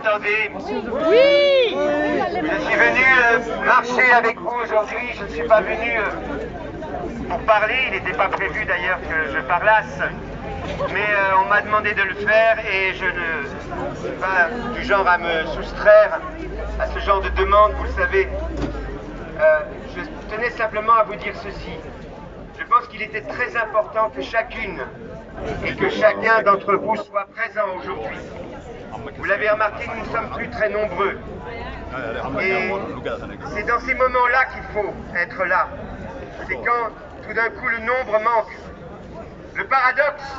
m'entendez? Oui. Je suis venu marcher avec vous aujourd'hui. Je ne suis pas venu pour parler. Il n'était pas prévu d'ailleurs que je parlasse. Mais on m'a demandé de le faire et je ne suis pas du genre à me soustraire à ce genre de demande, vous le savez. Je tenais simplement à vous dire ceci. Je pense qu'il était très important que chacune et que chacun d'entre vous soit présent aujourd'hui. Vous l'avez remarqué, nous ne sommes plus très nombreux. Et c'est dans ces moments-là qu'il faut être là. C'est quand tout d'un coup le nombre manque. Le paradoxe,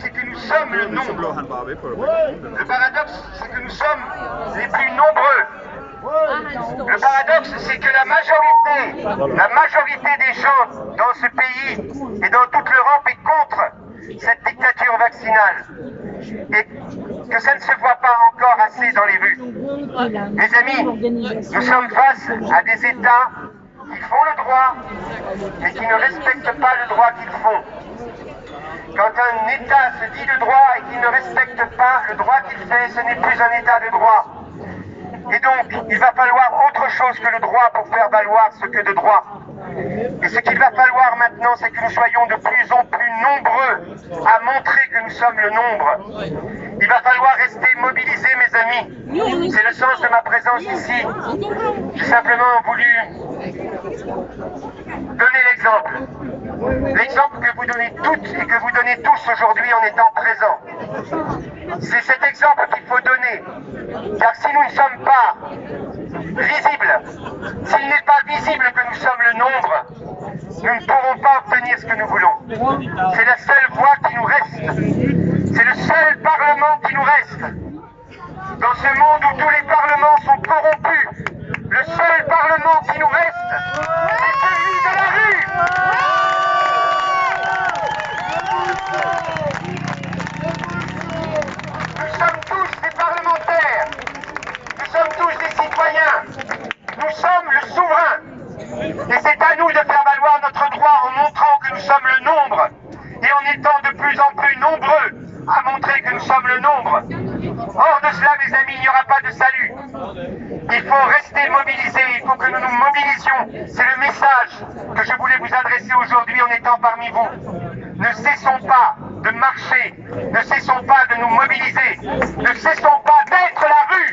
c'est que nous sommes le nombre. Le paradoxe, c'est que nous sommes les plus nombreux. Le paradoxe, c'est que la majorité des gens dans ce pays et dans toute l'Europe est contre cette dictature vaccinale. Et que ça ne se voit pas encore assez dans les rues. Mes amis, nous sommes face à des États qui font le droit, mais qui ne respectent pas le droit qu'ils font. Quand un État se dit de droit et qu'il ne respecte pas le droit qu'il fait, ce n'est plus un État de droit. Et donc, il va falloir autre chose que le droit pour faire valoir ce que de droit. Et ce qu'il va falloir maintenant, c'est que nous soyons de plus en plus nombreux à montrer que nous sommes le nombre. Il va falloir rester mobilisés, mes amis. C'est le sens de ma présence ici. J'ai simplement voulu donner l'exemple. L'exemple que vous donnez toutes et que vous donnez tous aujourd'hui en étant présents. C'est cet exemple qu'il faut donner. Car si nous ne sommes pas visibles, s'il n'est pas visible que nous sommes le nombre, nous ne pourrons pas obtenir ce que nous voulons. C'est la seule voie qui nous reste. C'est le seul Parlement qui nous reste. Dans ce monde où tous les parlements sont corrompus, le seul Parlement qui nous reste, c'est celui de la rue. Nous sommes tous des parlementaires. Nous sommes tous des citoyens. Nous sommes le souverain. Et c'est à nous de faire valoir notre droit en montrant que nous sommes le nombre. Et en étant de plus en plus nombreux à montrer que nous sommes le nombre. Hors de cela, mes amis, il n'y aura pas de salut. Il faut rester mobilisés, il faut que nous nous mobilisions. C'est le message que je voulais vous adresser aujourd'hui en étant parmi vous. Ne cessons pas de marcher, ne cessons pas de nous mobiliser, ne cessons pas d'être la rue.